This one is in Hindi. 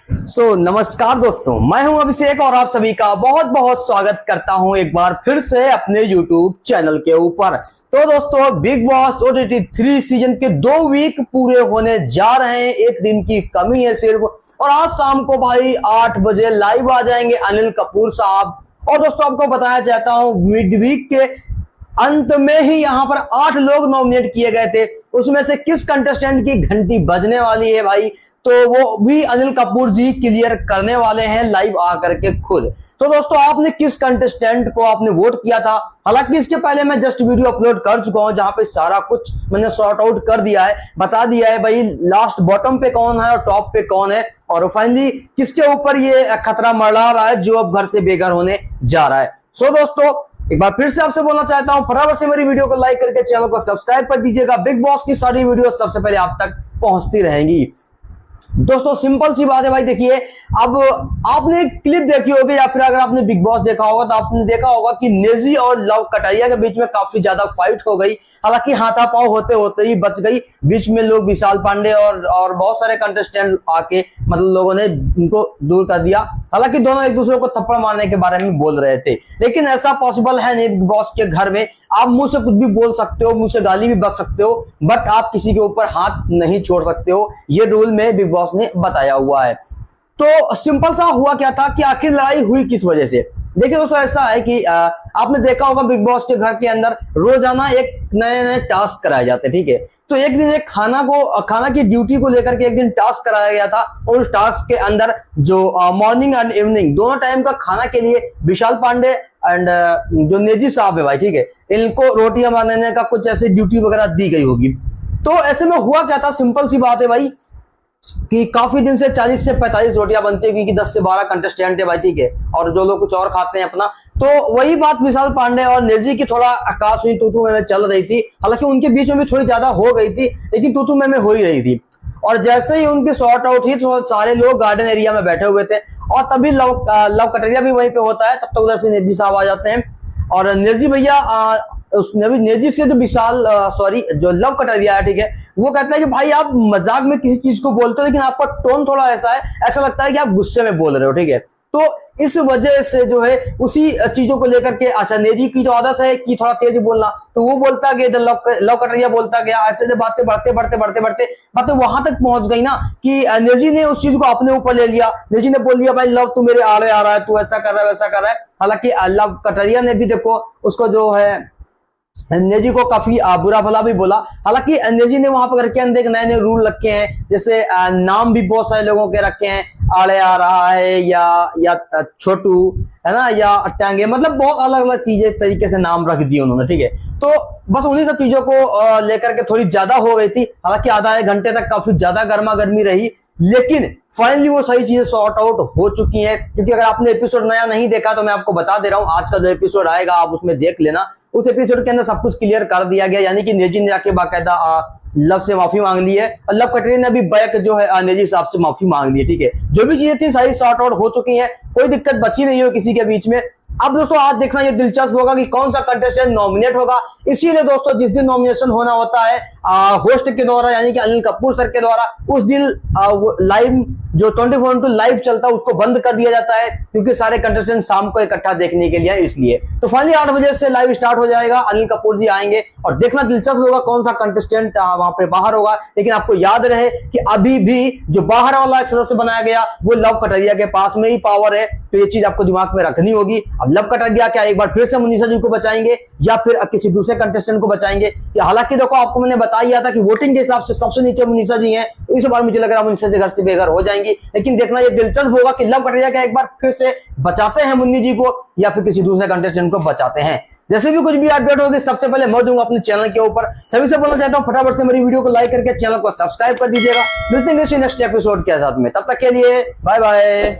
नमस्कार दोस्तों, मैं हूं अभिषेक और आप सभी का बहुत बहुत स्वागत करता हूं एक बार फिर से अपने YouTube चैनल के ऊपर। तो दोस्तों, बिग बॉस OTT 3 सीजन के 2 वीक पूरे होने जा रहे हैं। एक दिन की कमी है सिर्फ, और आज शाम को भाई 8 बजे लाइव आ जाएंगे अनिल कपूर साहब। और दोस्तों, आपको बताया चाहता हूं, मिड वीक के अंत में ही यहां पर 8 लोग नॉमिनेट किए गए थे। उसमें से किस कंटेस्टेंट की घंटी बजने वाली है भाई, तो वो भी अनिल कपूर जी क्लियर करने वाले हैं लाइव आकर के खुद। तो दोस्तों, आपने किस कंटेस्टेंट को आपने वोट किया था? हालांकि इसके पहले मैं जस्ट वीडियो अपलोड कर चुका हूं जहां पे सारा कुछ मैंने सॉर्ट आउट कर दिया है, बता दिया है भाई लास्ट बॉटम पे कौन है और टॉप पे कौन है, और फाइनली किसके ऊपर ये खतरा मंडरा रहा है जो अब घर से बेघर होने जा रहा है। दोस्तों, एक बार फिर से आपसे बोलना चाहता हूं, फटाफट से मेरी वीडियो को लाइक करके चैनल को सब्सक्राइब कर दीजिएगा। बिग बॉस की सारी वीडियो सबसे पहले आप तक पहुंचती रहेंगी। दोस्तों, सिंपल सी बात है भाई। देखिए, अब आपने क्लिप देखी होगी या फिर अगर आपने बिग बॉस देखा होगा तो आपने देखा होगा कि नेजी और लव कटारिया के बीच में काफी ज्यादा फाइट हो गई। हालांकि हाथापाव होते होते ही बच गई। बीच में लोग विशाल पांडे और बहुत सारे कंटेस्टेंट आके मतलब लोगों ने उनको दूर कर दिया। हालांकि दोनों एक दूसरे को थप्पड़ मारने के बारे में बोल रहे थे, लेकिन ऐसा पॉसिबल है नहीं। बिग बॉस के घर में आप मुंह से कुछ भी बोल सकते हो, मुंह से गाली भी बक सकते हो, बट आप किसी के ऊपर हाथ नहीं छोड़ सकते हो। ये रूल में बिग बॉस ने बताया हुआ है। तो सिंपल सा हुआ क्या था कि आखिर लड़ाई हुई किस वजह से? देखिए दोस्तों, ऐसा है कि आपने देखा होगा बिग बॉस के घर के अंदर रोजाना एक नए नए टास्क कराए जाते हैं, ठीक है। तो एक दिन एक खाना की ड्यूटी को लेकर के एक दिन टास्क कराया गया था, और उस टास्क के अंदर जो मॉर्निंग एंड इवनिंग दोनों टाइम का खाना के लिए विशाल पांडे एंड जो नेजी साहब है भाई, ठीक है, इनको रोटियां बनाने का कुछ ऐसी ड्यूटी वगैरह दी गई होगी। तो ऐसे में हुआ क्या था, सिंपल सी बात है भाई, कि काफी दिन से 40 से 45 रोटियां बनती है, क्योंकि 10 से 12 कंटेस्टेंट है भाई, ठीक है, और जो लोग कुछ और खाते हैं अपना। तो वही बात विशाल पांडे और नेजी की थोड़ा आकाश हुई तू में चल रही थी। हालांकि उनके बीच में भी थोड़ी ज्यादा हो गई थी, लेकिन तू में हो ही रही थी। और जैसे ही उनकी शॉर्ट आउट हुई तो सारे लोग गार्डन एरिया में बैठे हुए थे, और तभी लव कटरिया भी वहीं पे होता है। तब तक उधर से नेजी साहब आ जाते हैं, और नेजी भैया नेजी से जो विशाल सॉरी जो लव कटरिया है, ठीक है, वो कहता है कि भाई आप मजाक में किसी चीज को बोलते हो, लेकिन आपका टोन थोड़ा ऐसा है, ऐसा लगता है कि आप गुस्से में बोल रहे हो, ठीक है। तो इस वजह से जो है उसी चीजों को लेकर के, अच्छा, नेजी की जो आदत है कि थोड़ा तेज बोलना, तो वो बोलता गया, इधर लव कटरिया बोलता गया। ऐसे बातें बढ़ते बातें वहां तक पहुंच गई ना कि नेजी ने उस चीज को अपने ऊपर ले लिया। नेजी ने बोल दिया, भाई लव तू मेरे आड़े आ रहा है, तू ऐसा कर रहा है वैसा कर रहा है। हालांकि लव कटरिया ने भी देखो उसको जो है नेजी को काफी बुरा भला भी बोला। हालांकि नेजी ने वहां पर घर के अंदर एक नए नए रूल रखे हैं, जैसे नाम भी बहुत सारे लोगों के रखे हैं, आड़े आ रहा है या छोटू है ना, या टांगे, मतलब बहुत अलग अलग चीजें तरीके से नाम रख दिए उन्होंने, ठीक है। तो बस उन्हीं सब चीजों को लेकर के थोड़ी ज्यादा हो गई थी। हालांकि आधा एक घंटे तक काफी ज्यादा गर्मा गर्मी रही, लेकिन फाइनली वो सही चीजें सॉर्ट आउट हो चुकी हैं। क्योंकि अगर आपने एपिसोड नया नहीं देखा तो मैं आपको बता दे रहा हूं, आज का जो एपिसोड आएगा आप उसमें देख लेना। उस एपिसोड के अंदर सब कुछ क्लियर कर दिया गया, यानी कि नेजी ने जाके बाकायदा लव से माफी मांग ली है, और लव कटरी ने भी बैक जो है नेजी साहब से माफी मांग ली है, ठीक है। जो भी चीजें थी सारी सॉर्ट आउट हो चुकी हैं, कोई दिक्कत बची नहीं हो किसी के बीच में। अब दोस्तों, आज देखना ये दिलचस्प होगा कि कौन सा कंटेस्टेंट नॉमिनेट होगा। इसीलिए दोस्तों, जिस दिन नॉमिनेशन होना होता है होस्ट के द्वारा, यानी कि अनिल कपूर सर के द्वारा, उस दिन लाइव जो 24/2 लाइव चलता है उसको बंद कर दिया जाता है, क्योंकि सारे कंटेस्टेंट शाम को इकट्ठा देखने के लिए, इसलिए तो फाइनली 8 बजे से लाइव स्टार्ट हो जाएगा। अनिल कपूर जी आएंगे और देखना दिलचस्प होगा कौन सा कंटेस्टेंट वहां पे बाहर होगा। लेकिन आपको याद रहे कि अभी भी जो बाहर वाला एक सदस्य बनाया गया वो लव कटरिया के पास में ही पावर है, तो ये चीज आपको दिमाग में रखनी होगी। अब लव कटरिया क्या एक बार फिर से मुनीसा जी को बचाएंगे या फिर किसी दूसरे कंटेस्टेंट को बचाएंगे? हालांकि देखो, आपको मैंने बता दिया था कि वोटिंग के हिसाब से सबसे नीचे मुनीसा जी हैं, इस बार मुझे लग रहा है मुनीसा जी घर से बेघर हो जाएंगी। लेकिन देखना ये दिलचस्प होगा कि लव कटरिया क्या एक बार फिर से बचाते हैं मुन्नी जी को, या फिर किसी दूसरे कंटेस्टेंट को बचाते हैं। जैसे भी कुछ भी अपडेट होगी सबसे पहले मैं दूंगा अपने चैनल के ऊपर। सभी से बोलना चाहता हूं, फटाफट से मेरी वीडियो को लाइक करके चैनल को सब्सक्राइब कर दीजिएगा। मिलते हैं नेक्स्ट एपिसोड के साथ में, तब तक के लिए बाय बाय।